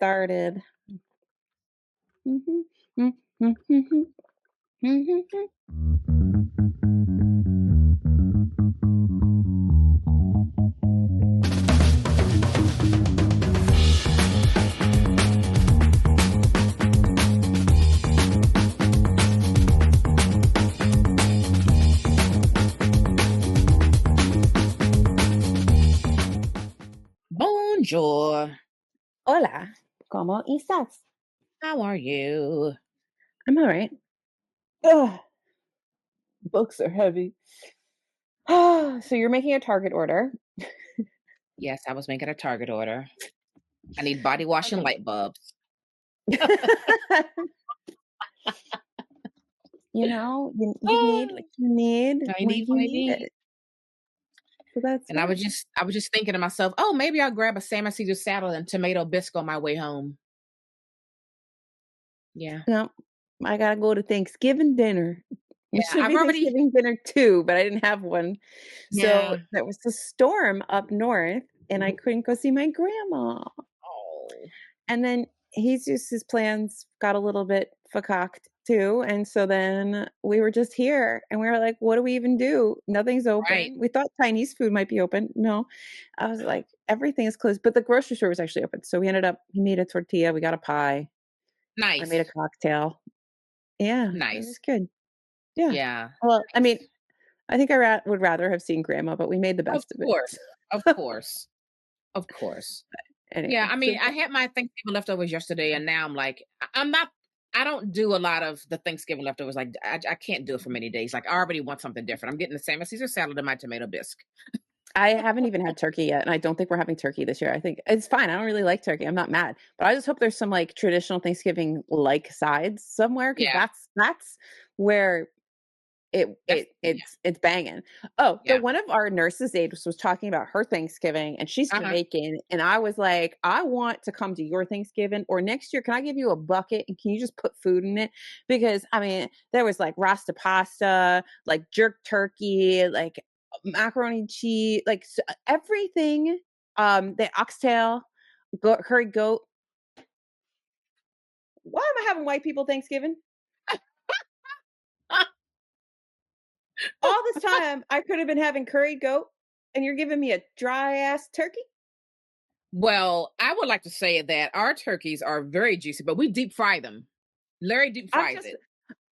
started. Mhm, mhm, mhm, mhm. Bonjour. Hola, ¿cómo estás? How are you? I'm all right. Ugh, books are heavy. So you're making a Target order. Yes, I was making a Target order. I need body wash and Okay. light bulbs. You need Oh, what you need I when need you what I need need. it. So that's And I right. was just I was just thinking to myself, oh, maybe I'll grab a Salmon Caesar salad and tomato bisque on my way home. Yeah. No, I gotta go to Thanksgiving dinner. It Yeah, should I've be already Thanksgiving dinner too, but I didn't have one. So yeah. there was a storm up north and I couldn't go see my grandma. Oh. And then his plans got a little bit fakaked too. And so then we were just here and we were like, what do we even do? Nothing's Right. open. We thought Chinese food might be open. No. I was like, everything is closed. But the grocery store was actually open. So we made a tortilla, we got a pie, I made a Nice. cocktail. Yeah, it was Nice. good. Yeah. Yeah. Well, I mean, Nice. I think would rather have seen grandma, but we made the Of best of it. course. Of course. Of course. Yeah, Anyway, I mean, I had my Thanksgiving leftovers yesterday, and now I'm like, I'm not. I don't do a lot of the Thanksgiving leftovers. Like, I can't do it for many days. Like, I already want something different. I'm getting the salmon Caesar salad and my tomato bisque. I haven't even had turkey yet, and I don't think we're having turkey this year. I think it's fine. I don't really like turkey. I'm not mad, but I just hope there's some like traditional Thanksgiving like sides somewhere because Yeah, that's where yeah, it's banging. Oh, so yeah. one of our nurses aides was talking about her Thanksgiving, and she's Uh huh. Jamaican, and I was like, I want to come to your Thanksgiving, or next year, can I give you a bucket and can you just put food in it? Because I mean, there was like rasta pasta, like jerk turkey, like macaroni and cheese, like everything. The oxtail, curry goat. Why am I having white people Thanksgiving? All this time, I could have been having curried goat, and you're giving me a dry ass turkey. Well, I would like to say that our turkeys are very juicy, but we deep fry them. Larry deep I'm fries just, it.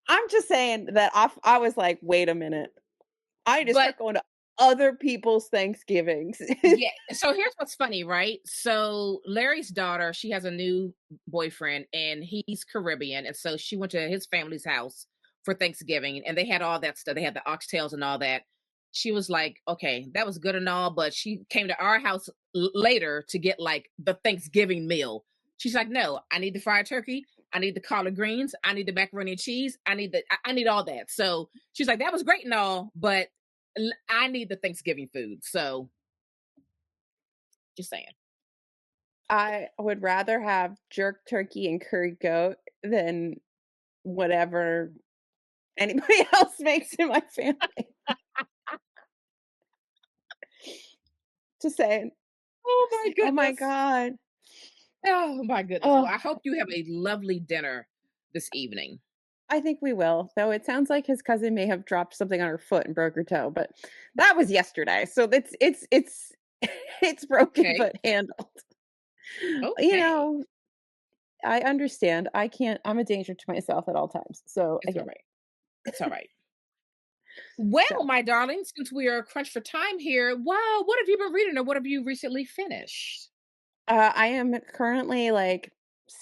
I'm just saying that I was like, wait a minute, I need to But start going to other people's Thanksgivings. yeah, so here's what's funny, right? So Larry's daughter, she has a new boyfriend, and he's Caribbean, and so she went to his family's house for Thanksgiving, and they had all that stuff. They had the oxtails and all that. She was like, "Okay, that was good and all," but she came to our house later to get like the Thanksgiving meal. She's like, "No, I need the fried turkey. I need the collard greens. I need the macaroni and cheese. I need all that." So she's like, "That was great and all, but I need the Thanksgiving food." So just saying. I would rather have jerk turkey and curried goat than whatever anybody else makes in my family. Just saying. Oh my Oh my goodness. god. Oh my goodness. Well, Oh, I hope you have a lovely dinner this evening. I think we will. Though it sounds like his cousin may have dropped something on her foot and broke her toe, but that was yesterday. So it's it's broken Okay. but handled. You Okay. know, I understand. I'm a danger to myself at all times. So I It's all get it. right. It's all right. Well, So my darling, since we are crunched for time here, wow, what have you been reading or what have you recently finished? I am currently like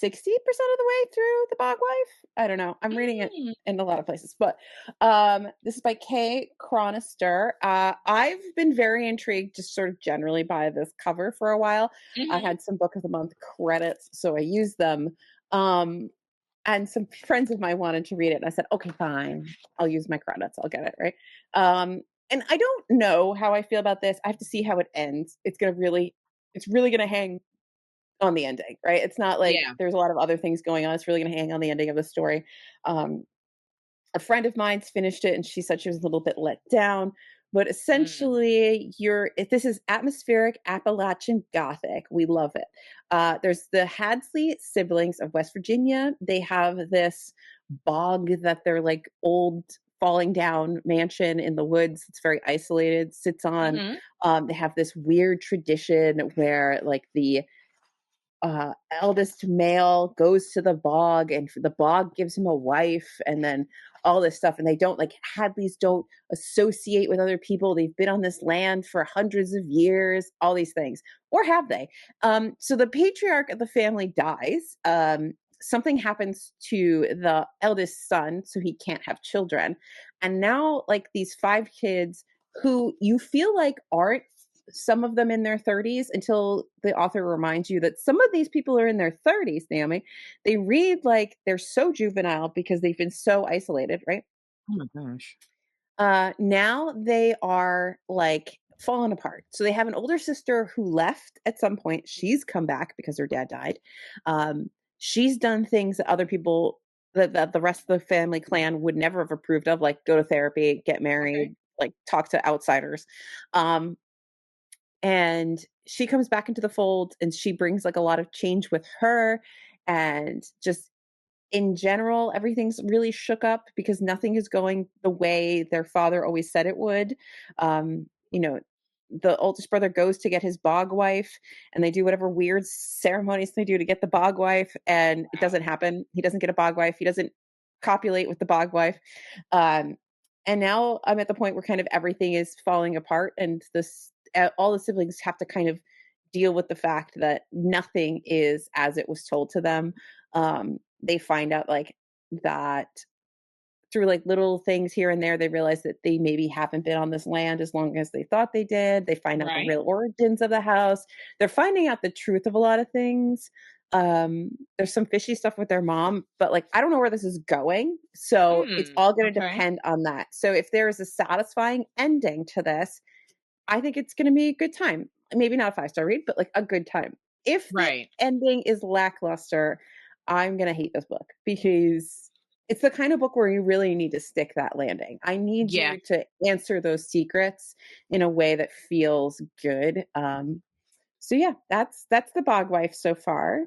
60% of the way through The Bog Wife. I don't know. I'm reading it Mm, in a lot of places, but this is by Kay Chronister. I've been very intrigued just sort of generally by this cover for a while. I hmm had some book of the month credits, so I used them. Um, and some friends of mine wanted to read it, and I said, okay, fine, I'll use my credits, I'll get it, right? And I don't know how I feel about this. I have to see how it ends. It's really gonna hang on the ending, right? It's not like Yeah. there's a lot of other things going on. It's really going to hang on the ending of the story. Um, a friend of mine's finished it and she said she was a little bit let down. But Mm. essentially, this is atmospheric Appalachian Gothic. We love it. There's the Hadley siblings of West Virginia. They have this bog that they're like old falling down mansion in the woods. It's very isolated, sits on. Mhm. They have this weird tradition where like the eldest male goes to the bog and the bog gives him a wife and then all this stuff. And they don't like Hadleys don't associate with other people. They've been on this land for hundreds of years, all these things. Or have they? So the patriarch of the family dies. Something happens to the eldest son, so he can't have children. And now, like these five kids who you feel like aren't some of them in their 30s until the author reminds you that some of these people are in their 30s, Naomi. They read like they're so juvenile because they've been so isolated, right? Oh my gosh. Now they are like falling apart. So they have an older sister who left at some point. She's come back because her dad died. She's done things that other people, that the rest of the family clan would never have approved of, like go to therapy, get Okay. married, like talk to outsiders. Um, and she comes back into the fold and she brings like a lot of change with her, and just in general everything's really shook up because nothing is going the way their father always said it would. You know, the oldest brother goes to get his bog wife and they do whatever weird ceremonies they do to get the bog wife, and it doesn't Wow. happen. He doesn't get a bog wife. He doesn't copulate with the bog wife. um, and now I'm at the point where kind of everything is falling apart, and this all the siblings have to kind of deal with the fact that nothing is as it was told to them. They find out like that through like little things here and there, they realize that they maybe haven't been on this land as long as they thought they did. They find out the Right. real origins of the house. They're finding out the truth of a lot of things. There's some fishy stuff with their mom, but like I don't know where this is going. So it's Mm. all going to Okay. depend on that. So if there is a satisfying ending to this, I think it's gonna be a good time. Maybe not a five-star read, but like a good time. If the Right. ending is lackluster, I'm gonna hate this book because it's the kind of book where you really need to stick that landing. I need Yeah. you to answer those secrets in a way that feels good. So yeah, that's the Bog Wife so far.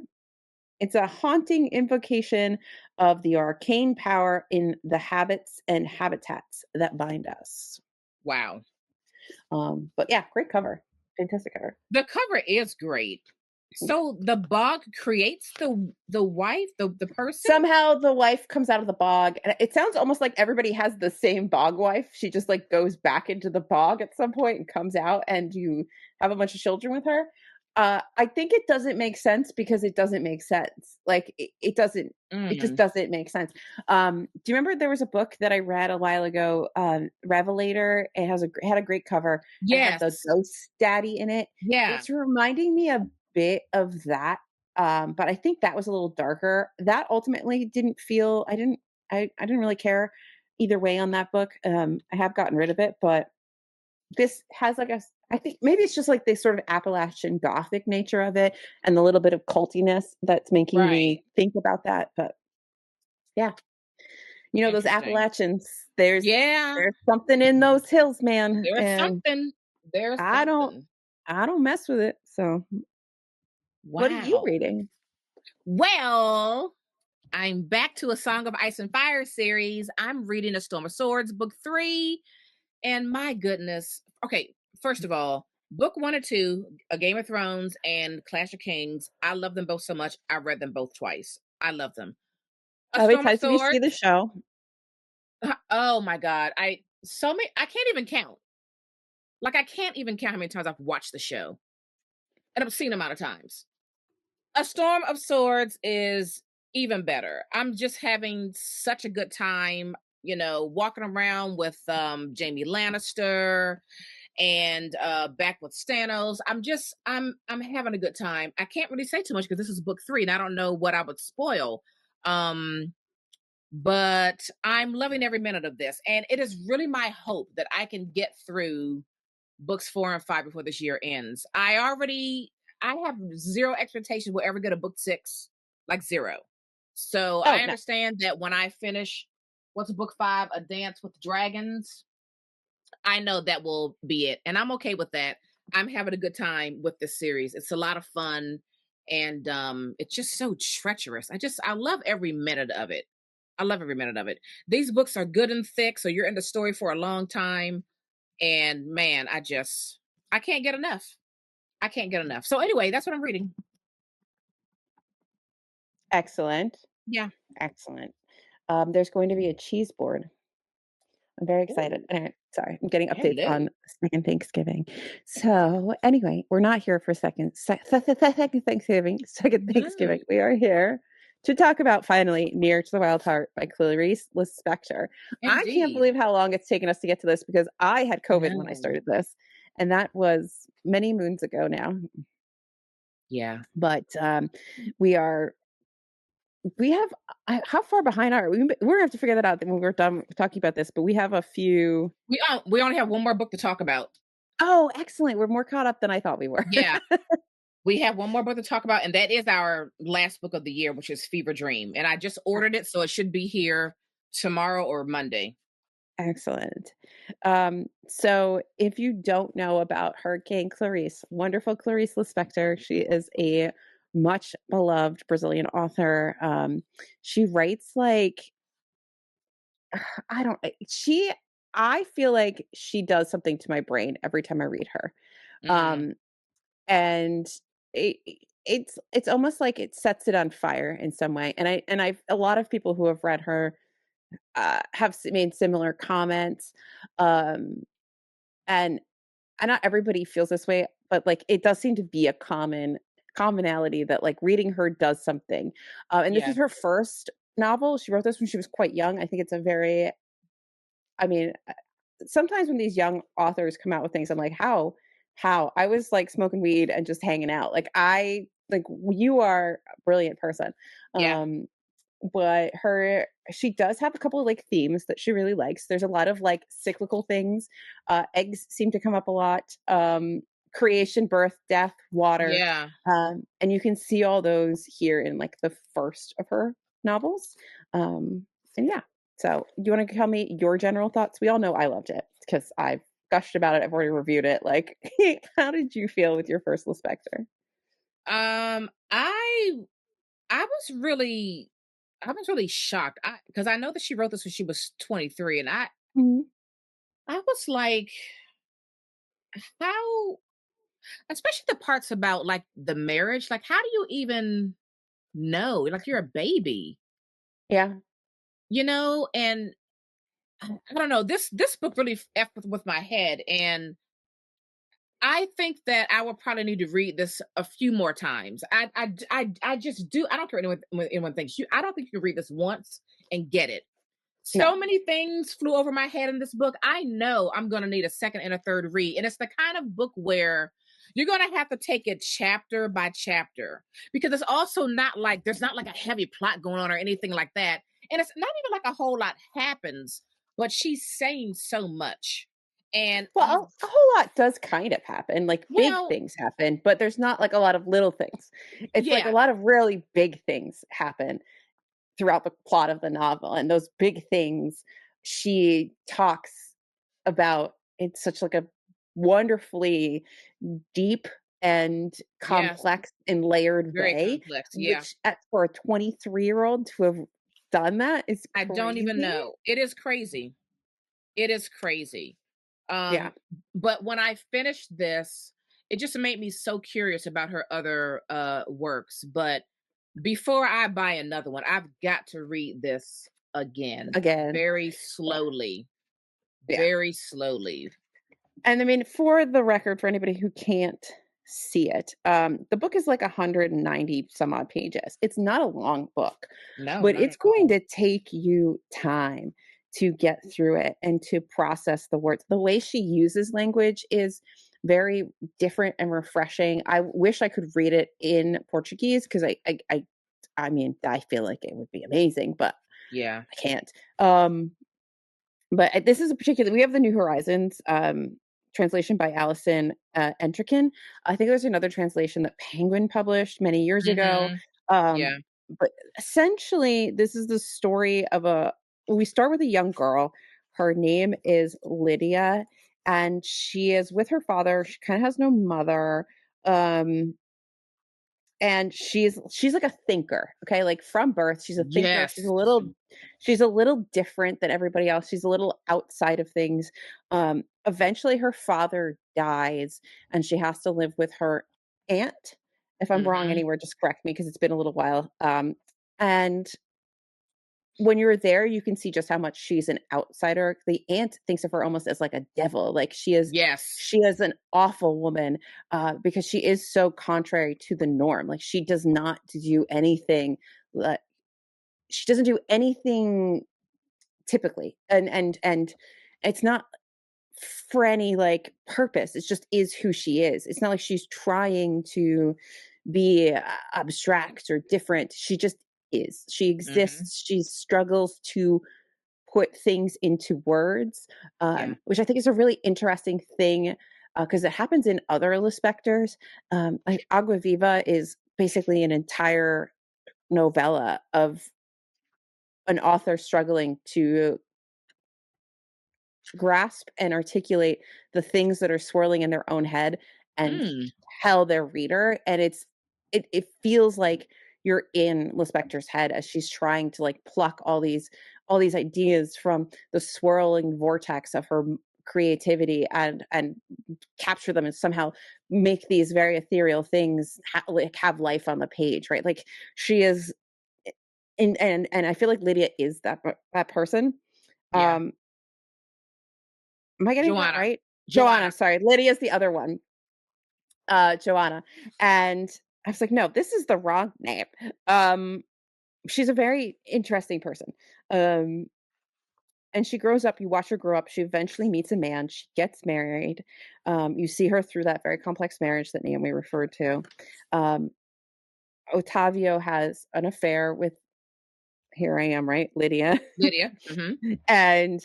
It's a haunting invocation of the arcane power in the habits and habitats that bind us. Wow. But yeah, great cover. Fantastic cover. The cover is great. So the bog creates the wife, the person? Somehow the wife comes out of the bog, and it sounds almost like everybody has the same bog wife. She just like goes back into the bog at some point and comes out, and you have a bunch of children with her. I think it doesn't make sense because it doesn't make sense. Like it doesn't. It just Mm. doesn't make sense. Do you remember there was a book that I read a while ago, Revelator? It had a great cover and had the Yes. ghost daddy in it. Yeah. It's reminding me a bit of that, but I think that was a little darker. That ultimately didn't feel I didn't really care either way on that book. I have gotten rid of it, but this has like I think maybe it's just like the sort of Appalachian Gothic nature of it and the little bit of cultiness that's making Right. me think about that. But yeah, you know those Interesting. Appalachians. There's Yeah. there's something in those hills, man, There's and something. There's I don't something. I don't mess with it. So, what are you Wow. reading? Well, I'm back to a Song of Ice and Fire series. I'm reading A Storm of Swords, book 3. And my goodness. Okay, first of all, book 1 or 2, A Game of Thrones and Clash of Kings. I love them both so much. I read them both twice. I love them. A How many Storm of times have you seen the Swords. show? Oh my God. I can't even count. Like I can't even count how many times I've watched the show. An obscene amount of times. A Storm of Swords is even better. I'm just having such a good time, walking around with Jamie Lannister and back with Stanos. I'm having a good time. I can't really say too much because this is book 3 and I don't know what I would spoil. Um but I'm loving every minute of this, and it is really my hope that I can get through books 4 and 5 before this year ends. I have zero expectations we'll ever get a book 6, like zero. So Oh, I no. understand that when I finish, what's book 5, A Dance with Dragons? I know that will be it, and I'm okay with that. I'm having a good time with this series. It's a lot of fun, and it's just so treacherous. I love every minute of it. I love every minute of it. These books are good and thick, so you're in the story for a long time. And man, I can't get enough. I can't get enough. So anyway, that's what I'm reading. Excellent. Yeah. Excellent. There's going to be a cheese board. I'm very excited. Ooh, Sorry, I'm getting updates hello. on second Thanksgiving. So anyway, we're not here for second Thanksgiving. Second No, Thanksgiving. We are here to talk about finally "Near to the Wild Heart" by Clarice Lispector. I can't indeed. believe how long it's taken us to get to this because I had COVID when I No. started this, and that was many moons ago now. Yeah. But we are we have how far behind are we? We're gonna have to figure that out when we're done talking about this. But we have a few. We only have one more book to talk about. Oh, excellent. We're more caught up than I thought we were. Yeah. We have one more book to talk about, and that is our last book of the year, which is Fever Dream. And I just ordered it, so it should be here tomorrow or Monday. Excellent. So if you don't know about Hurricane Clarice, wonderful Clarice Lispector, she is a much beloved Brazilian author. She writes like I don't she I feel like she does something to my brain every time I read her. Mm, Um and it, it's almost like it sets it on fire in some way. And I've a lot of people who have read her have made similar comments. Um and not everybody feels this way, but like it does seem to be a commonality that like reading her does something. And this yeah. is her first novel. She wrote this when she was quite young. I think it's a very I mean, sometimes when these young authors come out with things, I'm like, how? I was like smoking weed and just hanging out. You are a brilliant person. Yeah. Um, but she does have a couple of like themes that she really likes. There's a lot of like cyclical things. Eggs seem to come up a lot. Creation, birth, death, water. Yeah. And you can see all those here in like the first of her novels. And yeah. So you want to tell me your general thoughts? We all know I loved it because I've gushed about it. I've already reviewed it. Like, how did you feel with your first Lispector? Um, I I was really I was really shocked. Because I know that she wrote this when she was 23, and Mhm. I was like, how, especially the parts about like the marriage, like how do you even know? Like you're a baby, Yeah. and I don't know. This book really effed with my head, and I think that I will probably need to read this a few more times. I just do. I don't care what anyone thinks. I don't think you can read this once and get it. No. So many things flew over my head in this book. I know I'm going to need a second and a third read, and it's the kind of book where you're going to have to take it chapter by chapter because it's also not like there's not like a heavy plot going on or anything like that, and it's not even like a whole lot happens. But she's saying so much, and Well, a whole lot does kind of happen, like, big well, things happen, but there's not, like, a lot of little things. It's, like, a yeah. lot of really big things happen throughout the plot of the novel, and those big things she talks about in such, like, a wonderfully deep and Yes, complex and layered very way, complex. Yeah. which for a 23-year-old to have done that is I don't even crazy. know. It is crazy. It is crazy. Yeah. Um, but when I finished this, it just made me so curious about her other works. But before I buy another one, I've got to read this again Again. very Yeah. slowly. Yeah. Very slowly. And I mean, for the record, for anybody who can't see it, the book is like 190 some odd pages. It's not a long book, No, but not it's at going all. to take you time to get through it and to process the words. The way she uses language is very different and refreshing. I wish I could read it in Portuguese because I mean, I feel like it would be amazing, but Yeah. I can't. Um, but this is a particular we have the New Horizons, translation by Alison, Entrikin. I think there's another translation that Penguin published many years ago. Mm-hmm. Um, Yeah. but essentially, this is the story of a we start with a young girl. Her name is Lydia, and she is with her father. She kind of has no mother. Um, and she's like a thinker, okay? Like from birth, she's a thinker. Yes. She's a little different than everybody else. She's a little outside of things. Eventually her father dies and she has to live with her aunt. If I'm wrong Mhm. anywhere, just correct me because it's been a little while. And when you're there, you can see just how much she's an outsider. The aunt thinks of her almost as like a devil. Like Yes. she is an awful woman because she is so contrary to the norm. Like she does not do anything. Uh, she doesn't do anything typically, and it's not for any like purpose. It just is who she is. It's not like she's trying to be abstract or different. She just is. She Mhm. exists. She struggles to put things into words, Yeah. which I think is a really interesting thing because it happens in other Lispectors. Like Agua Viva is basically an entire novella of an author struggling to grasp and articulate the things that are swirling in their own head and Mm. tell their reader. And it feels like you're in Lispector's head as she's trying to like pluck all these ideas from the swirling vortex of her creativity and capture them and somehow make these very ethereal things like have life on the page, right? Like she is, and I feel like Lydia is that person. Yeah. um Am I getting that Joanna. right? Joanna, Joanna. sorry. Lydia's the other one. Joanna. And I was like, no, this is the wrong name. Um, she's a very interesting person. Um, and she grows up, you watch her grow up. She eventually meets a man. She gets married. You see her through that very complex marriage that Naomi referred to. Um, Ottavio has an affair with, here I am, right? Lydia. Lydia. Mhm. And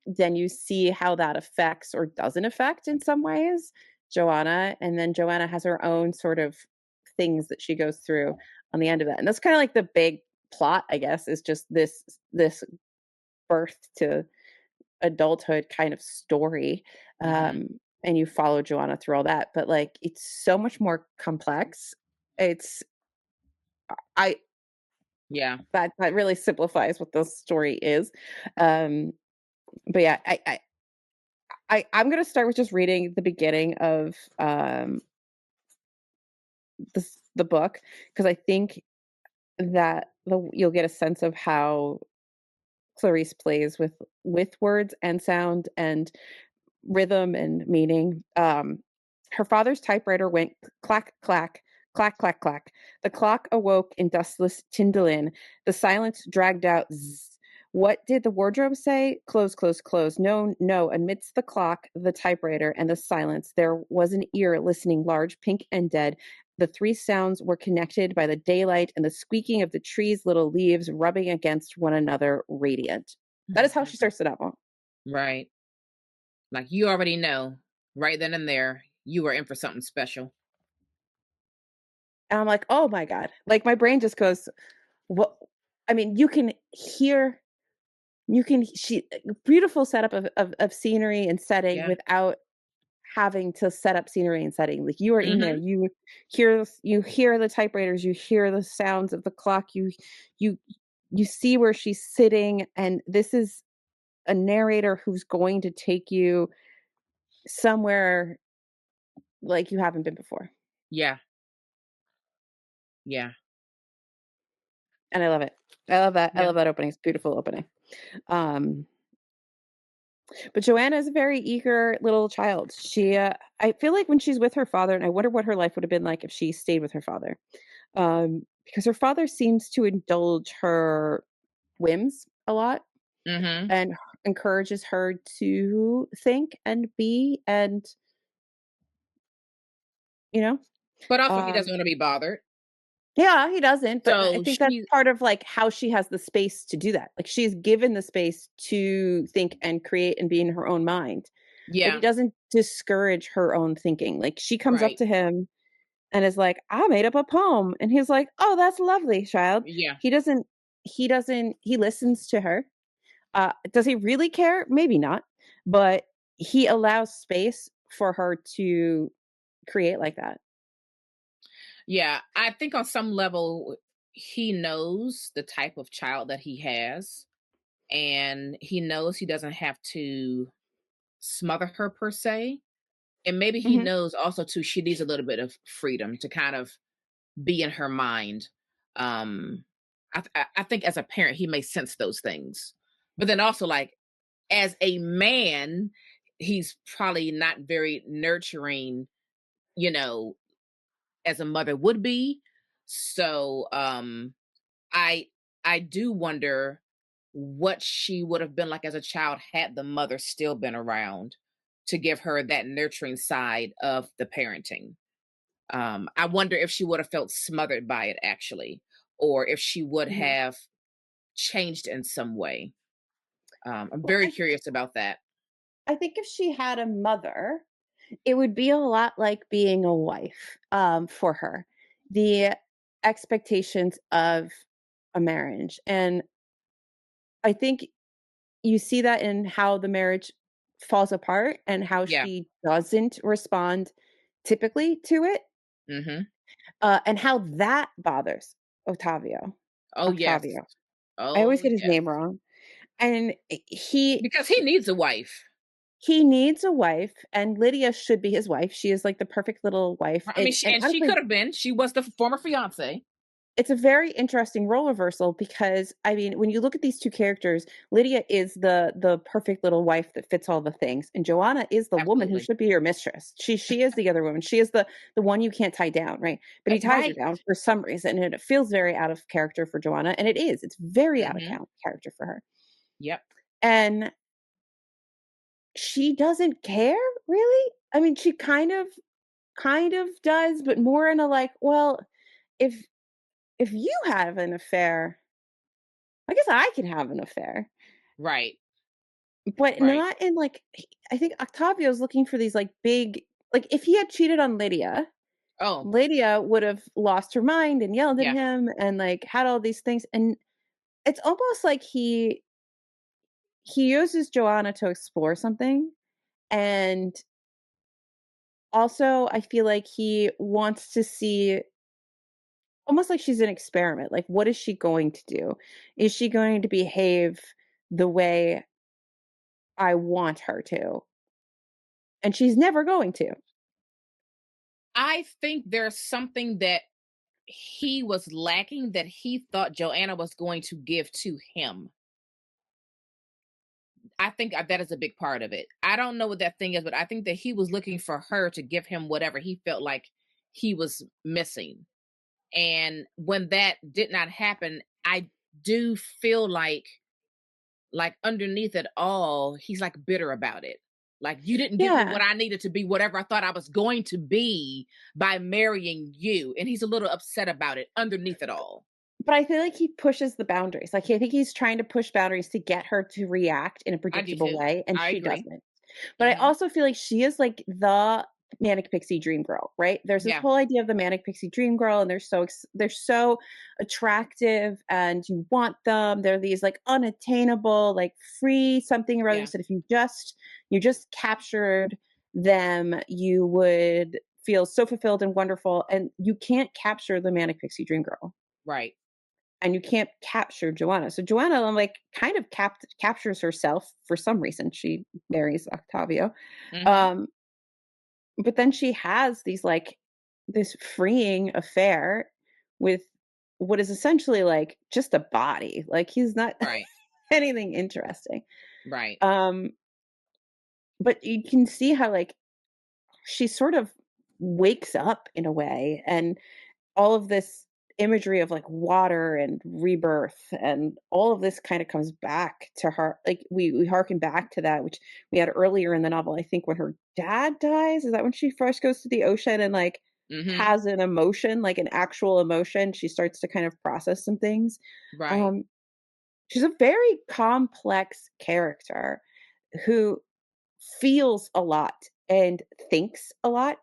then you see how that affects or doesn't affect in some ways Joanna, and then Joanna has her own sort of things that she goes through on the end of that. And that's kind of like the big plot, I guess, is just this birth to adulthood kind of story. Mhm. And you follow Joanna through all that, but like it's so much more complex. It's I Yeah. that really simplifies what the story is. Um, but yeah, I'm gonna start with just reading the beginning of the book because I think that you'll get a sense of how Clarice plays with words and sound and rhythm and meaning. Her father's typewriter went clack, clack, clack, clack, clack. The clock awoke in dustless Tyndallin. The silence dragged out zzz. What did the wardrobe say? Close, close, close. No, no. Amidst the clock, the typewriter, and the silence, there was an ear listening, large, pink, and dead. The three sounds were connected by the daylight and the squeaking of the trees' little leaves rubbing against one another, radiant. That is how she Mhm. starts the novel. Right. Like you already know right then and there you are in for something special. And I'm like, "Oh my god." Like, my brain just goes, "What?" I mean, you can she beautiful setup of scenery and setting Yeah. without having to set up scenery and setting. Like, you are in there, Mhm. you hear the typewriters, you hear the sounds of the clock, you you see where she's sitting, and this is a narrator who's going to take you somewhere like you haven't been before, Yeah. Yeah. and I love it. I love that. I Yeah. love that opening. It's a beautiful opening. Um But Joanna is a very eager little child. I feel like when she's with her father, and I wonder what her life would have been like if she stayed with her father, because her father seems to indulge her whims a lot Mhm. and encourages her to think and be, and you know, But also he doesn't um, want to be bothered. yeah, he doesn't. But I So think that's she part of like how she has the space to do that. Like she's given the space to think and create and be in her own mind, but he yeah, doesn't discourage her own thinking. Like she comes up right. to him and is like, "I made up a poem." And he's like, "Oh, that's lovely, child." Yeah. He listens to her. Does he really care? Maybe not. but he allows space for her to create like that. Yeah, I think on some level he knows the type of child that he has, and he knows he doesn't have to smother her per se. And maybe he Mhm, knows also too she needs a little bit of freedom to kind of be in her mind. Um, I think as a parent he may sense those things, but then also like as a man, he's probably not very nurturing, you know, as a mother would be. So I I do wonder what she would have been like as a child had the mother still been around to give her that nurturing side of the parenting. I wonder if she would have felt smothered by it actually, or if she would mhm. have changed in some way. I'm Well, very curious about that. I think if she had a mother, it would be a lot like being a wife, for her. The expectations of a marriage, and I think you see that in how the marriage falls apart and how Yeah. she doesn't respond typically to it, Hmm. and how that bothers Ottavio. Oh yes. Octavio. I always Oh get his yes. name wrong. And Because he needs a wife. he needs a wife, and Lydia should be his wife. She is like the perfect little wife. I mean, And she honestly, could have been. She was the former fiance. it's a very interesting role reversal because I mean, when you look at these two characters, Lydia is the perfect little wife that fits all the things, and Joanna is the woman who Absolutely. should be your mistress. She is the other woman. She is the one you can't tie down, right? But he ties her Right. down for some reason, and it feels very out of character for Joanna, and it is. It's very out of Hmm. character for her, Yep. and she doesn't care really. I mean, she kind of does, but more in a like, well, if you have an affair, I guess I can have an affair. Right. But Right. not in like I think Octavio's looking for these like big like if he had cheated on Lydia, Oh, Lydia would have lost her mind and yelled at yeah. him and like had all these things and it's almost like he uses Joanna to explore something and also I feel like he wants to see almost like she's an experiment. Like what is she going to do? Is she going to behave the way I want her to? And she's never going to. I think there's something that he was lacking that he thought Joanna was going to give to him. I think that is a big part of it. I don't know what that thing is, but I think that he was looking for her to give him whatever he felt like he was missing. And when that did not happen, I do feel like underneath it all, he's like bitter about it. Like you didn't give me Yeah. what I needed to be, whatever I thought I was going to be by marrying you. And he's a little upset about it underneath it all. But I feel like he pushes the boundaries. Like, I think he's trying to push boundaries to get her to react in a I do predictable too. way, and I she agree. doesn't. But I Hmm. also feel like she is like the manic pixie dream girl, right? There's this Yeah. whole idea of the manic pixie dream girl, and they're so attractive, and you want them. They're these like unattainable, like free something or other. Yeah. That if you just captured them, you would feel so fulfilled and wonderful. And you can't capture the manic pixie dream girl Right. and you can't capture Joanna. So Joanna, like, kind of captures herself for some reason. She marries Octavio, Hmm. um, but then she has these like this freeing affair with what is essentially like just a body. Like he's not Right. anything interesting. Right. Um, but you can see how like she sort of wakes up in a way, and all of this imagery of like water and rebirth and all of this kind of comes back to her like we harken back to that which we had earlier in the novel. I think when her dad dies, is that when she first goes to the ocean and like Hmm. has an emotion, like an actual emotion, she starts to kind of process some things. Right. um she's a very complex character who feels a lot and thinks a lot.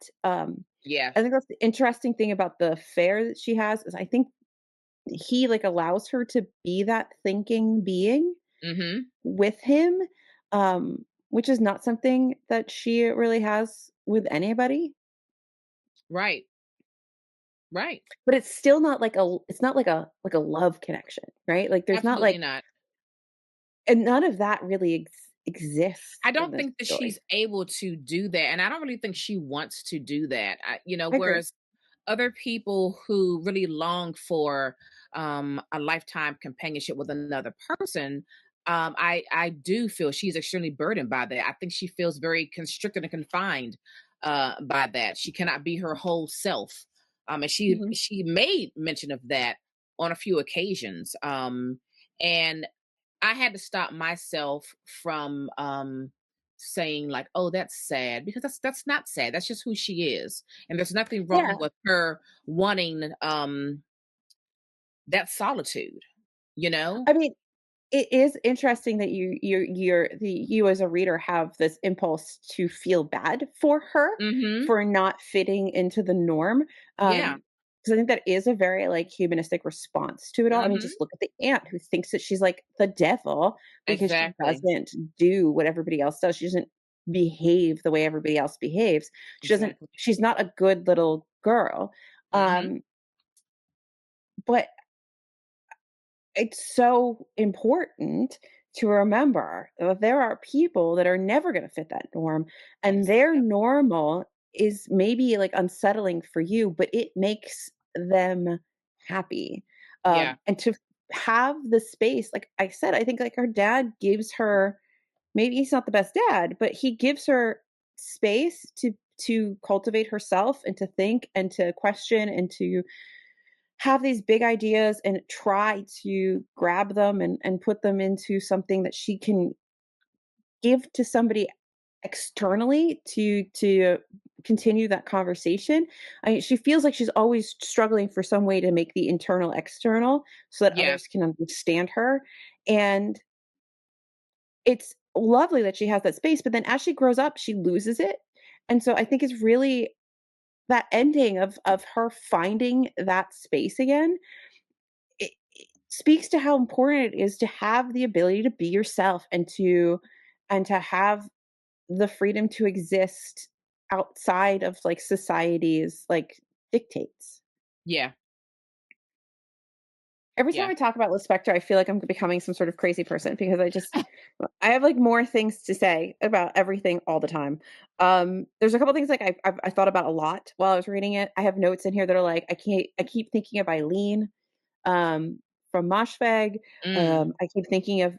Yeah. I think that's the interesting thing about the affair that she has is I think he, like, allows her to be that thinking being Hmm. with him, um, which is not something that she really has with anybody. Right. Right. But it's still not like it's not like a love connection, right? Like there's not Absolutely like, not. and none of that really exists I in don't this think that she's story. able to do that, and I don't really think she wants to do that. I agree. Whereas other people who really long for a lifetime companionship with another person, I do feel she's extremely burdened by that. I think she feels very constricted and confined by that. She cannot be her whole self, and Mhm. she made mention of that on a few occasions. And I had to stop myself from saying like, "Oh, that's sad," because that's not sad. That's just who she is, and there's nothing wrong Yeah. with her wanting that solitude. You know? I mean, it is interesting that you as a reader have this impulse to feel bad for her Mm-hmm. for not fitting into the norm. Yeah. Because I think that is a very like humanistic response to it all. I mean, Mm-hmm. just look at the aunt who thinks that she's like the devil because she Exactly. doesn't do what everybody else does. She doesn't behave the way everybody else behaves. Exactly. She's not a good little girl. Mm-hmm. Um, but it's so important to remember that there are people that are never going to fit that norm, and their Exactly. normal is maybe like unsettling for you, but it makes them happy. Yeah. And to have the space, like I said, I think like her dad gives her, maybe he's not the best dad, but he gives her space to cultivate herself and to think and to question and to have these big ideas and try to grab them and put them into something that she can give to somebody externally to continue that conversation. She feels like she's always struggling for some way to make the internal external so that Yeah. others can understand her. And it's lovely that she has that space, but then as she grows up, she loses it. And so I think it's really that ending of her finding that space again, it speaks to how important it is to have the ability to be yourself and to have the freedom to exist outside of like society's like dictates. Yeah. Every time Yeah. I talk about Lispector, I feel like I'm becoming some sort of crazy person because I have like more things to say about everything all the time. There's a couple things like I thought about a lot while I was reading it. I have notes in here that are like I keep thinking of Eileen um, from Moshfegh. Mm. I keep thinking of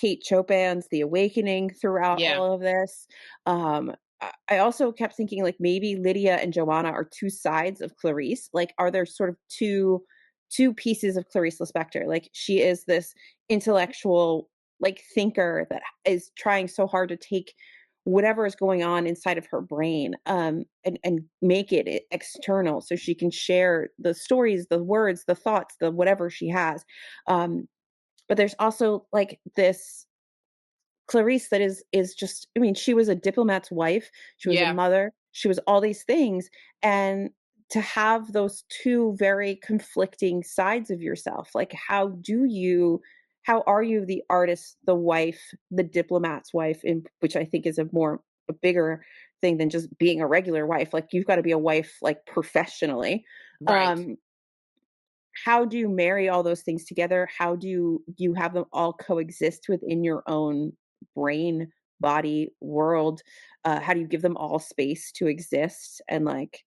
Kate Chopin's The Awakening throughout Yeah. all of this. I also kept thinking like maybe Lydia and Joanna are two sides of Clarice. Like, are there sort of two pieces of Clarice Lispector? Like, she is this intellectual like thinker that is trying so hard to take whatever is going on inside of her brain and make it external so she can share the stories, the words, the thoughts, the whatever she has. But there's also like this Clarice that is just, I mean, she was a diplomat's wife, she was a Yeah. mother, she was all these things, and to have those two very conflicting sides of yourself, like how are you the artist, the wife, the diplomat's wife, in which I think is a bigger thing than just being a regular wife. Like you've got to be a wife like professionally. Right. Um how do you marry all those things together? How do you have them all coexist within your own brain, body, world? How do you give them all space to exist and like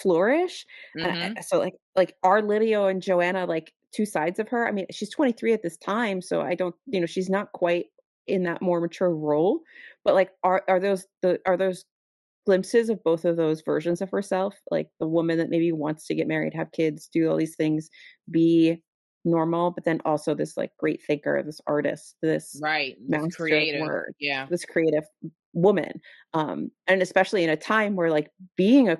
flourish? And Mm-hmm. so like are Lydia and Joanna like two sides of her? I mean, she's 23 at this time, so I don't, she's not quite in that more mature role. But like are those glimpses of both of those versions of herself, like the woman that maybe wants to get married, have kids, do all these things, be normal, but then also this like great thinker, this artist, this Right. That's master of creative. words, Yeah. this creative woman. And especially in a time where like being a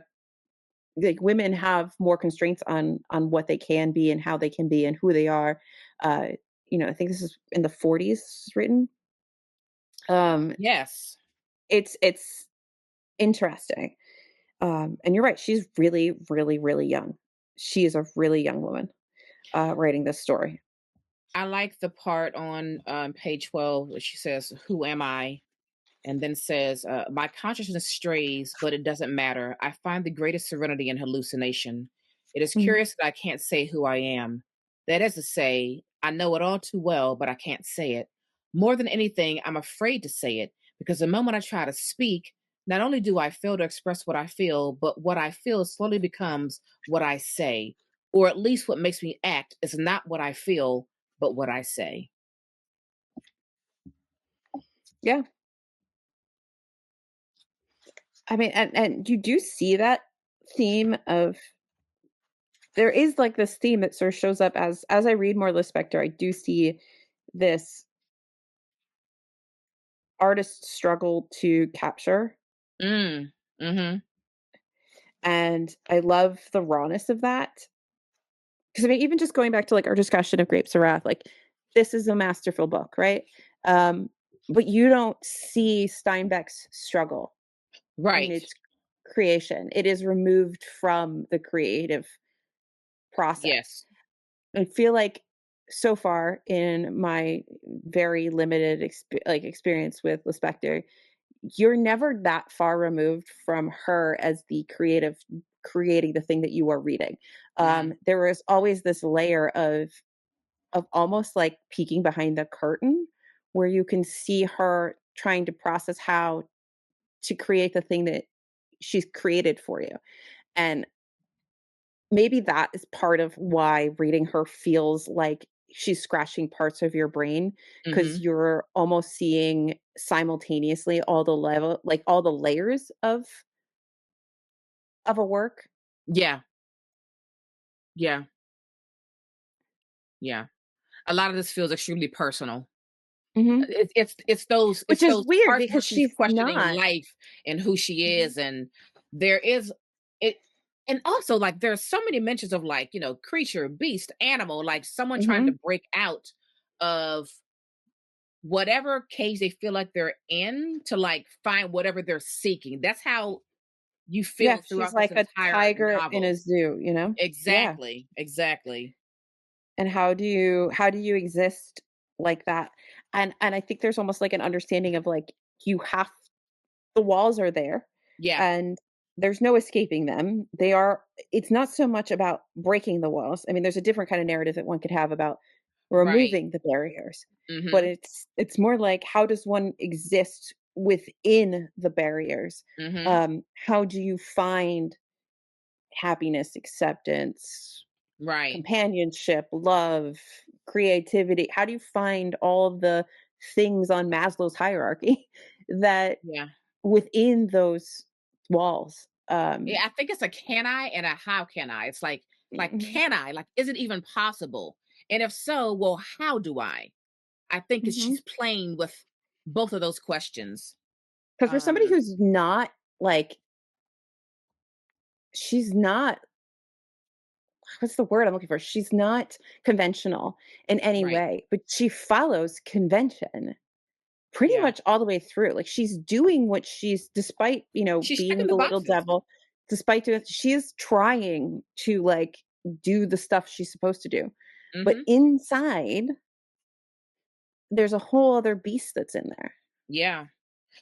like women have more constraints on what they can be and how they can be and who they are. Uh, I think this is in the 40s written. Um, Yes. it's interesting. And you're right, she's really, really, really young. She is a really young woman, writing this story. I like the part on page 12 where she says, "Who am I?" And then says, "My consciousness strays, but it doesn't matter. I find the greatest serenity in hallucination. It is Mhm. curious that I can't say who I am. That is to say, I know it all too well, but I can't say it. More than anything, I'm afraid to say it because the moment I try to speak, not only do I fail to express what I feel, but what I feel slowly becomes what I say, or at least what makes me act is not what I feel, but what I say." Yeah. I mean, and you do see that theme of there is like this theme that sort of shows up as I read more Lispector, I do see this artist struggle to capture, Mm. Mm-hmm. and I love the rawness of that. Because I mean, even just going back to like our discussion of Grapes of Wrath, like this is a masterful book, right? Um, but you don't see Steinbeck's struggle in Right. its creation. It is removed from the creative process. Yes. I feel like so far in my very limited experience with Lispector, you're never that far removed from her as the creative creating the thing that you are reading. Mm. There is always this layer of almost like peeking behind the curtain where you can see her trying to process how to create the thing that she's created for you. And maybe that is part of why reading her feels like she's scratching parts of your brain because Mhm. you're almost seeing simultaneously all the layers of a work. Yeah, yeah, yeah. A lot of this feels extremely personal. Mhm. Which It's is those weird parts where because she's she's questioning not. life and who she Mhm. is, and there is it and also, like, there's so many mentions of, like, creature, beast, animal, like, someone trying to Mhm. break out of whatever cage they feel like they're in to, like, find whatever they're seeking. That's how you Yeah, feel she's throughout this like a entire tiger in a novel. zoo, you know? Yeah. Exactly, exactly. And how do you exist like that? And I think there's almost like an understanding of like you have the walls are there Yeah, and there's no escaping them. It's not so much about breaking the walls. I mean, there's a different kind of narrative that one could have about right. removing the barriers, but Mhm, it's more like how does one exist within the barriers? mhm. How do you find happiness, acceptance, Right. companionship, love, creativity? How do you find all of the things on Maslow's hierarchy that Yeah. within those walls? Yeah, I think it's a can I and a how can I. It's like Mhm, can I? Like is it even possible? And if so, well, how do I? I think it's mhm. she's playing with both of those questions. 'Cause for somebody Um who's not, like she's not what's the word I'm looking for? She's not conventional in any right. way, but she follows convention pretty Yeah. much all the way through. Like, she's doing what she's despite, She's checking being the the little boxes. devil, despite doing she is trying to, like, do the stuff she's supposed to do. But Mhm. inside, there's a whole other beast that's in there. Yeah.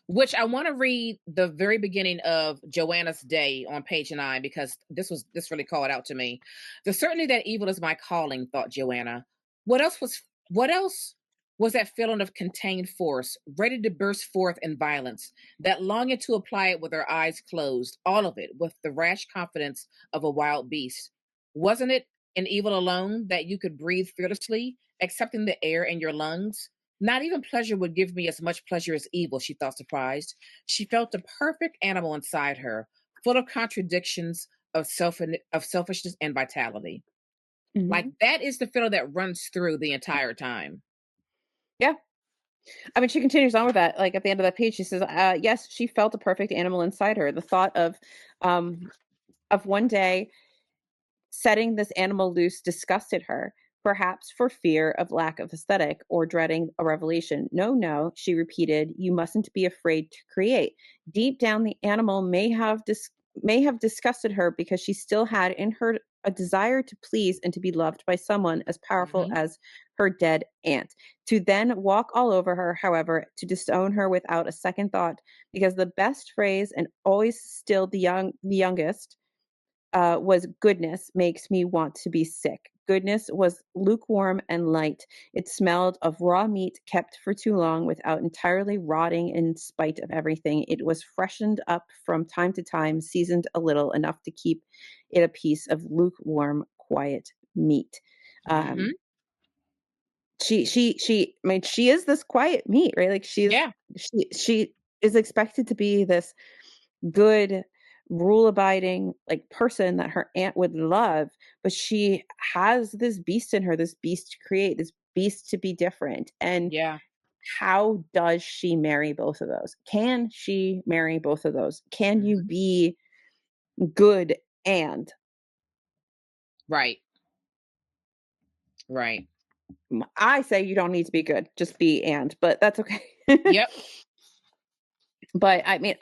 Which I want to read the very beginning of Joanna's Day on page 9 because this really called out to me. The certainty that evil is my calling, thought Joanna. What else was that feeling of contained force, ready to burst forth in violence, that longing to apply it with her eyes closed, all of it with the rash confidence of a wild beast. Wasn't it an evil alone that you could breathe fearlessly, accepting the air in your lungs? Not even pleasure would give me as much pleasure as evil, she thought, surprised. She felt the perfect animal inside her, full of contradictions of selfishness and vitality. Like Mhm. that is the feeling that runs through the entire time. Yeah. I mean, she continues on with that, like, at the end of that page, she says, yes, she felt a perfect animal inside her. The thought of one day setting this animal loose disgusted her, perhaps for fear of lack of aesthetic or dreading a revelation. No, no, she repeated, you mustn't be afraid to create. Deep down, the animal may have disgusted her because she still had in her a desire to please and to be loved by someone as powerful Mhm. as her dead aunt. To then walk all over her, however, to disown her without a second thought, because the best phrase and always still the youngest was goodness makes me want to be sick. Goodness was lukewarm and light. It smelled of raw meat kept for too long without entirely rotting in spite of everything. It was freshened up from time to time, seasoned a little, enough to keep it a piece of lukewarm, quiet meat. Mhm. Um, I mean, she is this quiet meat, right? Like Yeah. she is expected to be this good, rule abiding like person that her aunt would love, but she has this beast in her, this beast to create, this beast to be different. And Yeah. how does she marry both of those? Can she marry both of those? Can you Mhm. be good and Right. Right. I say you don't need to be good, just be and, but that's okay. Yep. But I mean,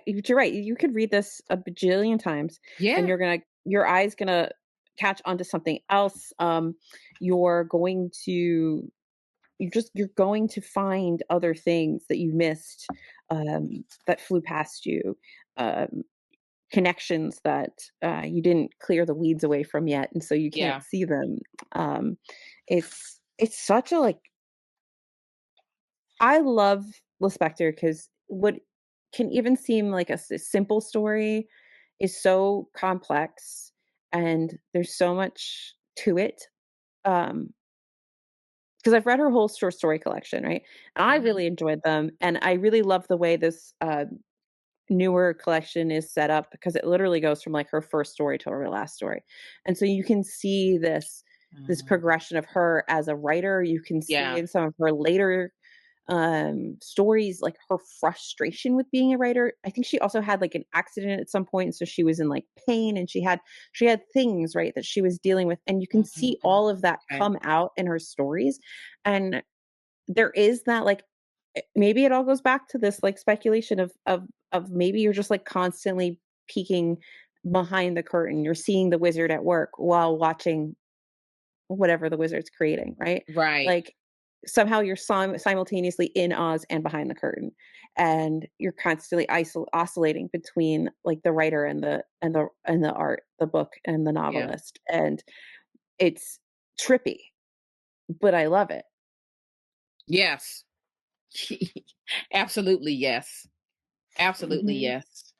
you're right. You could read this a bajillion times, and Yeah. your eyes gonna catch onto something else. You're going to you're going to find other things that you missed, that flew past you, um, connections that you didn't clear the weeds away from yet, and so you can't Yeah. see them. Um, it's such a like I love Lispector because what can even seem like simple story is so complex and there's so much to it. Um, because I've read her whole short story collection, right? And I Mhm. really enjoyed them, and I really love the way this newer collection is set up because it literally goes from like her first story to her last story, and so you can see this Mhm. progression of her as a writer. You can see Yeah. in some of her later stories like her frustration with being a writer. I think she also had like an accident at some point, so she was in like pain, and she had things, right, that she was dealing with, and you can see Mhm. all of that Okay. come out in her stories. And there is that like maybe it all goes back to this like speculation of maybe you're just like constantly peeking behind the curtain. You're seeing the wizard at work while watching whatever the wizard's creating, right? Right. Like somehow you're simultaneously in Oz and behind the curtain, and you're constantly oscillating between like the writer and the art, the book and the Yeah. novelist, and it's trippy, but I love it. Yes. Absolutely yes. Absolutely Hmm. yes.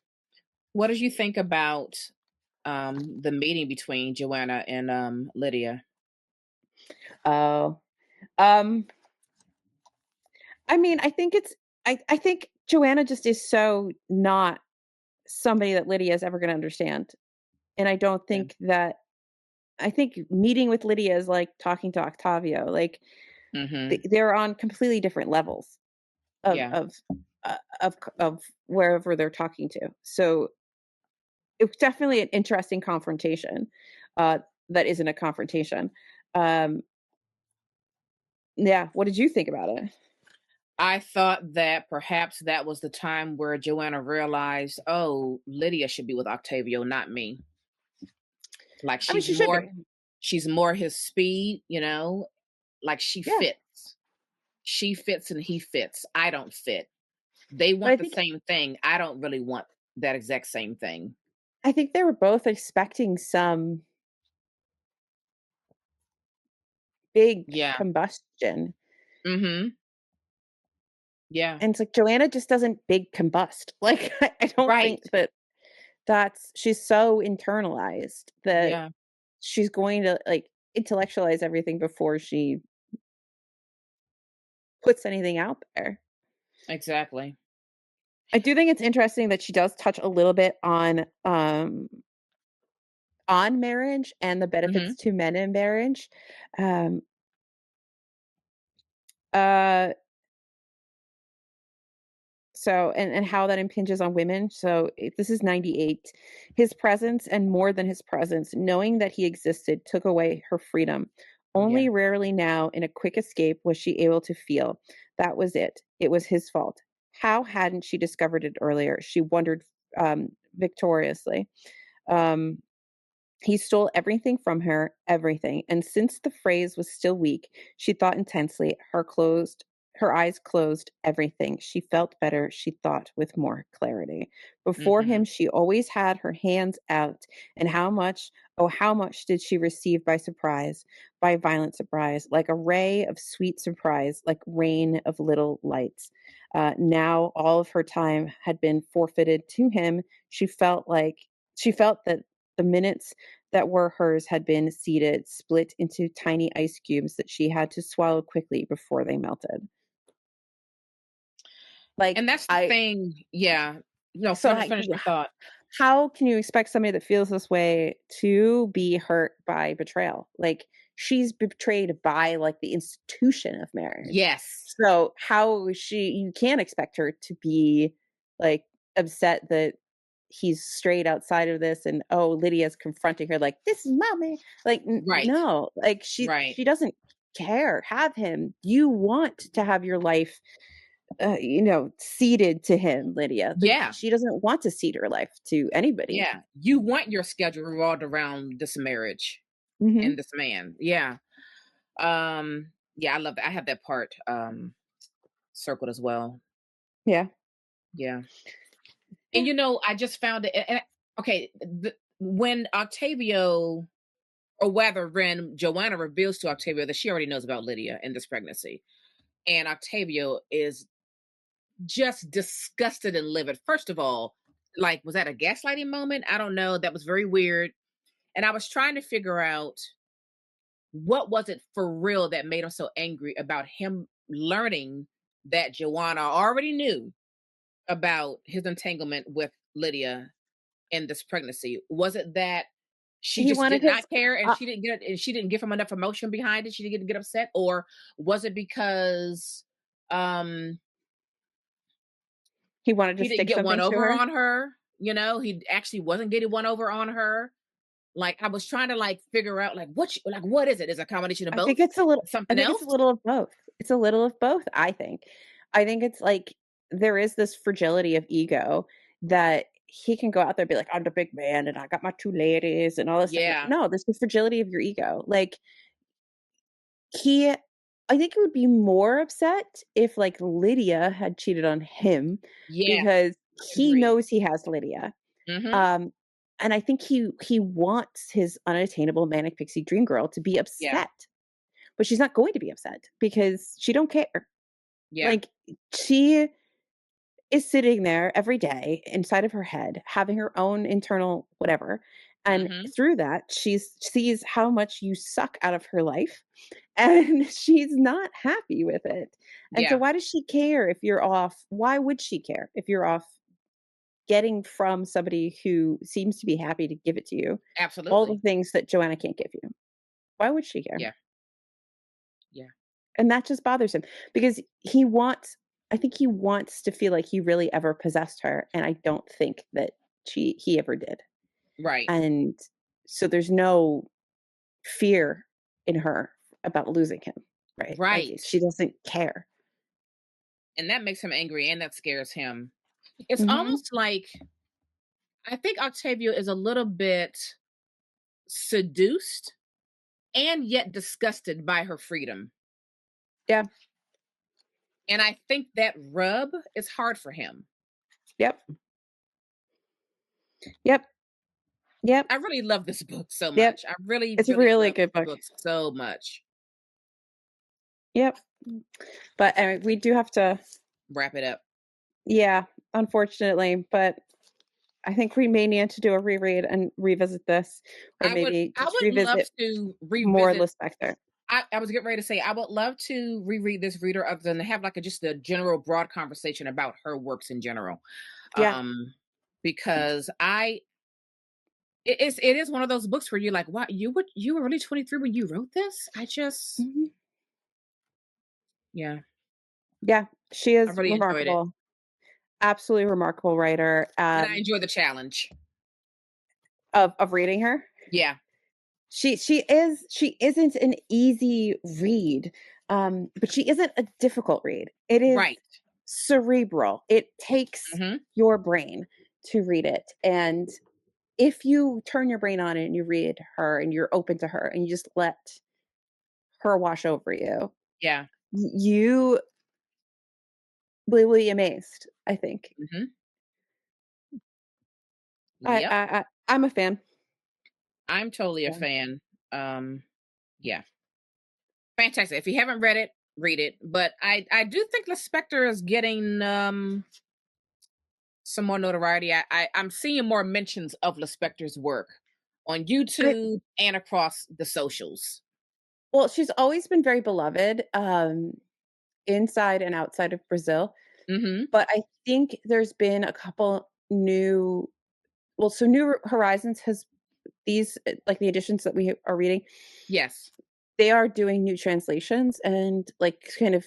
What did you think about the meeting between Joanna and Lydia? Oh, um, I mean, I think Joanna just is so not somebody that Lydia is ever going to understand, and I don't Yeah. think that I think meeting with Lydia is like talking to Octavio. Like Mhm. they're on completely different levels of Yeah. of of wherever they're talking to. So it's definitely an interesting confrontation. Uh, that isn't a confrontation. Um, yeah. What did you think about it? I thought that perhaps that was the time where Joanna realized, oh, Lydia should be with Octavio, not me. Like I mean, she should be. she's more his speed, like Yeah, she fits and he fits. I don't fit. They but want the same thing. I don't really want that exact same thing. I think they were both expecting some big Yeah. combustion. Mhm. Yeah. And it's like Joanna just doesn't big combust. Like I don't think Right. that she's so internalized that Yeah. she's going to like intellectualize everything before she puts anything out there. Exactly. I do think it's interesting that she does touch a little bit on marriage and the benefits Mhm. to men in marriage. Um uh So and how that impinges on women. So this is 98. His presence and more than his presence, knowing that he existed, took away her freedom. Yeah. Only rarely now, in a quick escape, was she able to feel. That was it. It was his fault. How hadn't she discovered it earlier? She wondered victoriously. Um, He stole everything from her, everything. And since the phrase was still weak, she thought intensely, her eyes closed, everything. She felt better, she thought with more clarity. Before him, Mhm. she always had her hands out. And how much, oh, how much did she receive by surprise, by violent surprise, like a ray of sweet surprise, like rain of little lights. Now all of her time had been forfeited to him. She felt that the minutes that were hers had been seeded, split into tiny ice cubes that she had to swallow quickly before they melted. Like, And that's the I thing. Yeah. No, so finish I finish your thought. how can you expect somebody that feels this way to be hurt by betrayal? Like, she's betrayed by, like, the institution of marriage. Yes. So, how is she you can't expect her to be, like, upset that he's straight outside of this and, oh, Lydia's confronting her like, "This is mommy." Like, n Right. no, like, Right. she doesn't care. Have him. You want to have your life ceded to him, Lydia. Like, Yeah. she doesn't want to cede her life to anybody. Yeah. You want your schedule revolved around this marriage and Mhm. this man. Yeah. Yeah, I love that. I have that part circled as well. Yeah. Yeah. And Yeah. I just found it okay, when Octavio or rather when Joanna reveals to Octavio that she already knows about Lydia and this pregnancy, and Octavio is just disgusted and livid. First of all, like, was that a gaslighting moment? I don't know. That was very weird. And I was trying to figure out what was it for real that made him so angry about him learning that Joanna already knew about his entanglement with Lydia in this pregnancy. Was it that she He just wanted did his not care and uh, she didn't give him enough emotion behind it? She didn't get upset, or was it because um he wanted to he didn't stick get one something to over her. on her? He actually wasn't getting one over on her. Like, I was trying to like figure out like what is it? Is it a combination of both? I Something think it's else? a little of both. It's a little of both, I think. I think it's like there is this fragility of ego that he can go out there and be like, "I'm the big man and I got my 2 ladies," and all this stuff. Yeah. No, there's the fragility of your ego. Like, he I think he would be more upset if, like, Lydia had cheated on him Yeah. because he Agree. knows he has Lydia. Mhm. Um, and I think he wants his unattainable manic pixie dream girl to be Yeah. upset, but she's not going to be upset because she don't care. Yeah. Like, she is sitting there every day inside of her head, having her own internal whatever, and Mhm. through that, sees how much you suck out of her life, and she's not happy with it. And so Yeah. why does she care if you're off? Why would she care if you're off getting from somebody who seems to be happy to give it to you all the Absolutely. things that Joanna can't give you? Why would she care? Yeah. Yeah. And that just bothers him because I think he wants to feel like he really ever possessed her, and I don't think that he ever did. Right. And so there's no fear in her about losing him, right? Like, Right. she doesn't care. And that makes him angry and that scares him. It's Mhm. almost like I think Octavio is a little bit seduced and yet disgusted by her freedom. Yeah. And I think that rub is hard for him. Yep. Yep. Yep. I really love this book so Yep. much. I really, It's a really really love good this book. book so much. Yep. But, we do have to Wrap it up. yeah, unfortunately, but I think we may need to do a reread and revisit this, or maybe I just would love revisit to more revisit. Lispector. I was getting ready to say I would love to reread this reader other than to have like just a general broad conversation about her works in general. Yeah. Um because it is one of those books where you're like, "Wow, you were really 23 when you wrote this?" Mhm. Yeah, Yeah, she I is really enjoyed it. remarkable. Absolutely remarkable writer, And I enjoy the challenge. of reading her. Yeah, She isn't an easy read, but she isn't a difficult read. It is right. cerebral. It takes Mhm. your brain to read it, and if you turn your brain on and you read her and you're open to her and you just let her wash over you, Yeah. you will be amazed, I think. Mhm. I Yep. I I I'm a fan. I'm totally a So fan. Yeah. Fantastic. If you haven't read it, read it. But I do think Lispector is getting some more notoriety. I'm seeing more mentions of Lispector's work on I YouTube and across the socials. well, she's always been very beloved, inside and outside of Brazil, Mhm. but I think there's been a couple new so New Horizons has these, like, the editions that we are reading, Yes. they are doing new translations and, like, kind of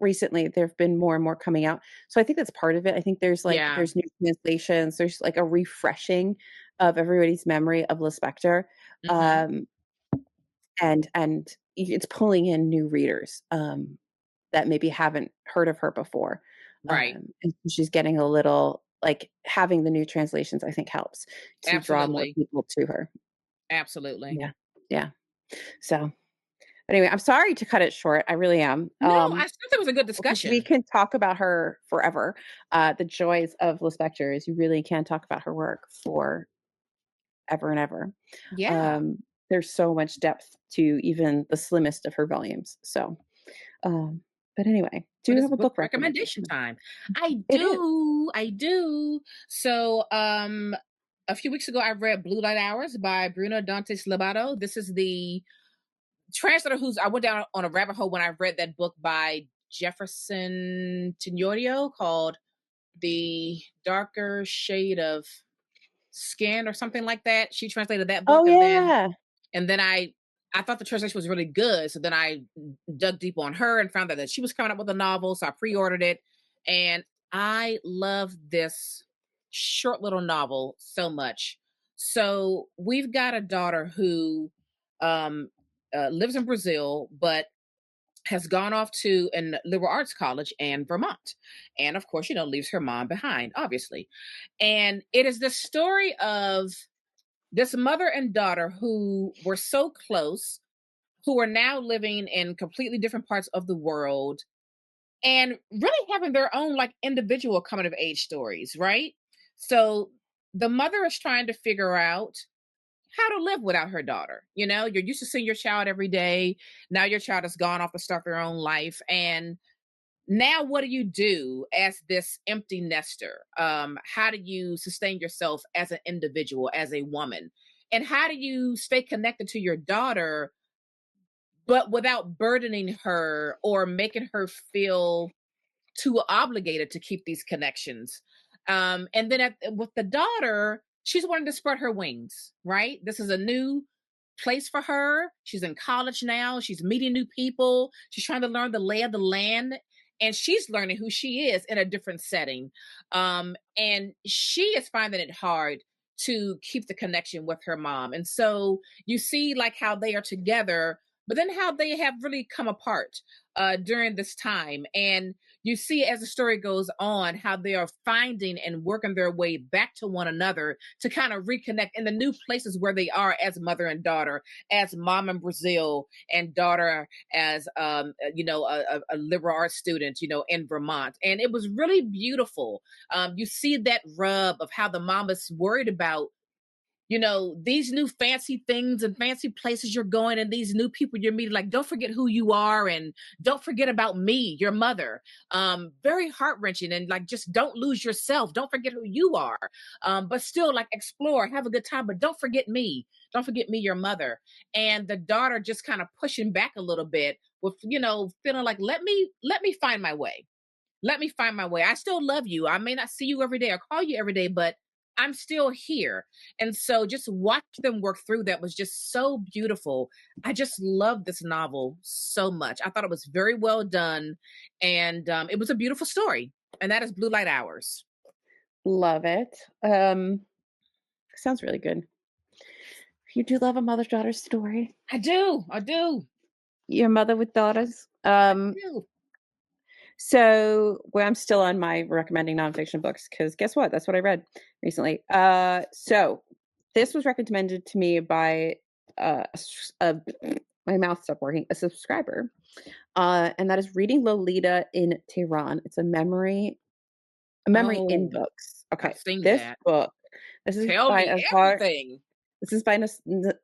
recently there have been more and more coming out. So I think that's part of it. I think Yeah. there's new translations, there's, like, a refreshing of everybody's memory of Lispector, Mhm. um, and it's pulling in new readers, that maybe haven't heard of her before, Right. and she's getting a little like, having the new translations, I think, helps to draw more Absolutely. people to her. Absolutely. Yeah, yeah. So, anyway, I'm sorry to cut it short, I really am, No, I think it was a good because we discussion. can talk about her forever. The joys of Lispector is you really can talk about her work for ever and ever. Yeah. Um, there's so much depth to even the slimmest of her volumes. So, but anyway, do But you it's have a book book recommendation recommendation? time. I It is. do. I do. So, a few weeks ago, I read Blue Light Hours by Bruno Dantes Lobato. This is the translator who's I went down on a rabbit hole when I read that book by Jefferson Tenorio called The Darker Shade of Skin or something like that. She translated that book Oh, yeah. and then I thought the translation was really good. So then I dug deep on her and found out that she was coming up with a novel. So I pre-ordered it. And I love this short little novel so much. So we've got a daughter who um lives in Brazil, but has gone off to an liberal arts college in Vermont. And of course, leaves her mom behind, obviously. And it is the story of this mother and daughter who were so close, who are now living in completely different parts of the world and really having their own like individual coming of age stories, right? So the mother is trying to figure out how to live without her daughter. You're used to seeing your child every day. Now your child has gone off to start their own life. And now what do you do as this empty nester? How do you sustain yourself as an individual, as a woman? And how do you stay connected to your daughter but without burdening her or making her feel too obligated to keep these connections? And then with the daughter, she's wanting to spread her wings, right? This is a new place for her. She's in college now. She's meeting new people. She's trying to learn the lay of the land. And she's learning who she is in a different setting. And she is finding it hard to keep the connection with her mom. And so you see, like, how they are together, but then how they have really come apart during this time. And you see as the story goes on how they are finding and working their way back to one another to kind of reconnect in the new places where they are as mother and daughter, as mom in Brazil and daughter as a liberal arts student, in Vermont. And it was really beautiful. You see that rub of how the mom is worried about these new fancy things and fancy places you're going and these new people you're meeting. Like, don't forget who you are and don't forget about me, your mother. Very heart-wrenching. And like, just don't lose yourself. Don't forget who you are. But still, like, explore, have a good time, but don't forget me. Don't forget me, your mother. And the daughter just kind of pushing back a little bit with, feeling like, let me find my way. Let me find my way. I still love you. I may not see you every day or call you every day, but I'm still here. And so just watch them work through that was just so beautiful. I just love this novel so much. I thought it was very well done. And it was a beautiful story. And that is Blue Light Hours. Love it. Sounds really good. You do love a mother-daughter story. I do. I do. Your mother with daughters. I do. So, well, I'm still on my recommending nonfiction books because guess what? That's what I read recently. So this was recommended to me by my mouth stopped working, a subscriber, and that is Reading Lolita in Tehran. It's a memory in Oh, books. I've Okay, seen this that. book, this is Tell by me Azar. everything. This is by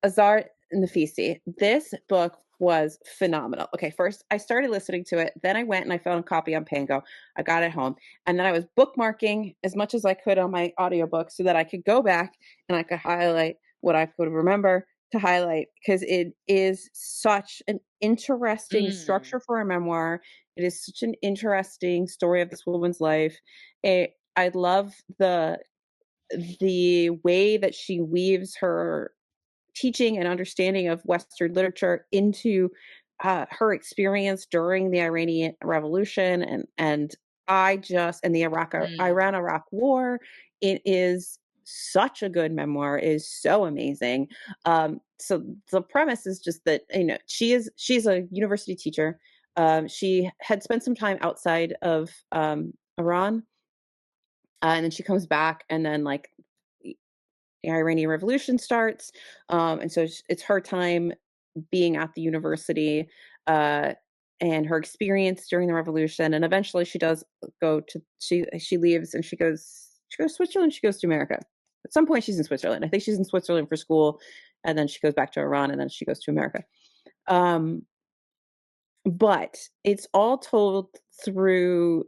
Azar Nafisi. This book was phenomenal. Okay, first I started listening to it, then I went and I found a copy on Pango. I got it home, and then I was bookmarking as much as I could on my audiobook so that I could go back and I could highlight what I could remember to highlight because it is such an interesting Mm, structure for a memoir. It is such an interesting story of this woman's life. I love the way that she weaves her teaching and understanding of Western literature into her experience during the Iranian Revolution and the mm, Iran Iraq War. It is such a good memoir. It is so amazing. So the premise is just that she's a university teacher. She had spent some time outside of Iran, and then she comes back, and then like the Iranian Revolution starts, and so it's her time being at the university, uh, and her experience during the revolution, and eventually she does go to she leaves and she goes to Switzerland. She goes to America. At some point, she's in Switzerland. I think she's in Switzerland for school, and then she goes back to Iran, and then she goes to America. Um, but it's all told through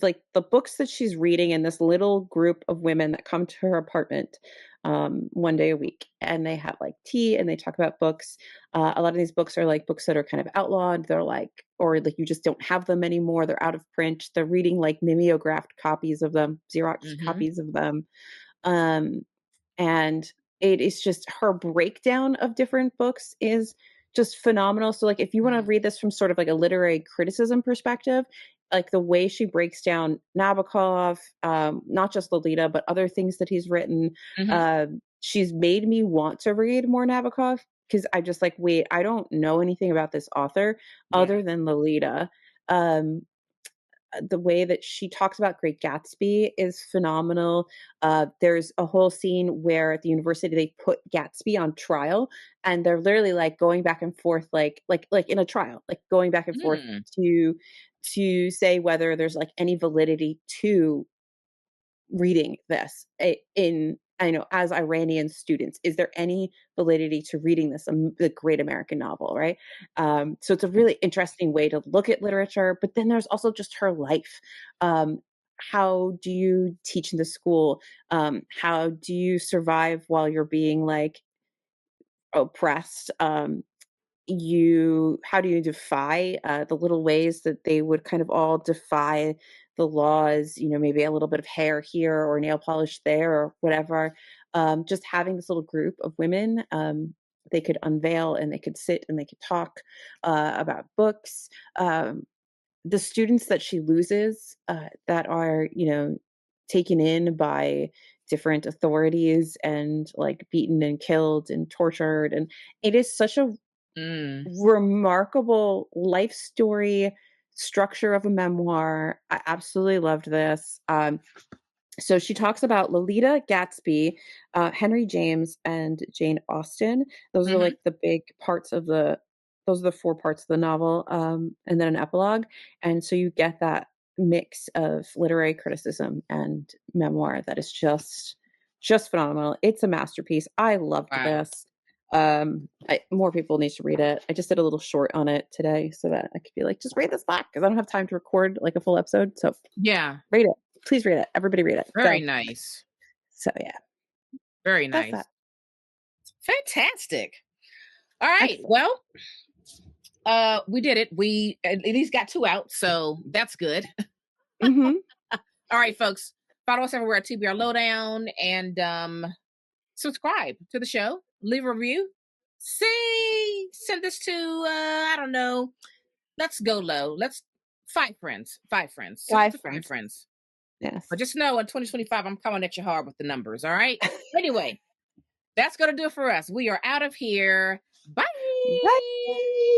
like the books that she's reading in this little group of women that come to her apartment one day a week, and they have like tea and they talk about books. A lot of these books are like books that are kind of outlawed. They're like, or like you just don't have them anymore. They're out of print. They're reading like mimeographed copies of them, Xerox mm-hmm. copies of them. Um, and it is just her breakdown of different books is just phenomenal. So like if you want to Mm, read this from sort of like a literary criticism perspective, like the way she breaks down Nabokov, not just Lolita, but other things that he's written, mm-hmm. she's made me want to read more Nabokov because I just like, wait, I don't know anything about this author Yeah. other than Lolita. Um, the way that she talks about Great Gatsby is phenomenal. There's a whole scene where at the university they put Gatsby on trial, and they're literally like going back and forth, like in a trial, like going back and forth Mm, to to say whether there's like any validity to reading this in I know as Iranian students, is there any validity to reading this the great American novel, right? So it's a really interesting way to look at literature, but then there's also just her life. Um, how do you teach in the school? How do you survive while you're being like oppressed? You how do you defy the little ways that they would kind of all defy the laws, maybe a little bit of hair here or nail polish there or whatever. Just having this little group of women, they could unveil and they could sit and they could talk about books. The students that she loses that are taken in by different authorities and like beaten and killed and tortured, and it is such a mm, remarkable life story structure of a memoir. I absolutely loved this. So she talks about Lolita Gatsby, Henry James, and Jane Austen. Those are mm-hmm. like the big parts of those are the four parts of the novel, and then an epilogue. And so you get that mix of literary criticism and memoir that is just phenomenal. It's a masterpiece. I loved Wow. this. More people need to read it. I just did a little short on it today so that I could be like, just read this back because I don't have time to record like a full episode. So Yeah. read it. Please read it. Everybody read it. Very nice. So yeah, Very that's nice. that. Fantastic. All right. Excellent. Well, we did it. We at least got two out, so that's good. Mhm. All right, folks. Follow us everywhere at TBR Lowdown and subscribe to the show. Leave a review. Send this to I don't know. Let's go low. Let's five friends. Five friends. Send it Guy to five friends. friends. But Yes. just know in 2025, I'm coming at you hard with the numbers. All right. Anyway, that's gonna do it for us. We are out of here. Bye. Bye.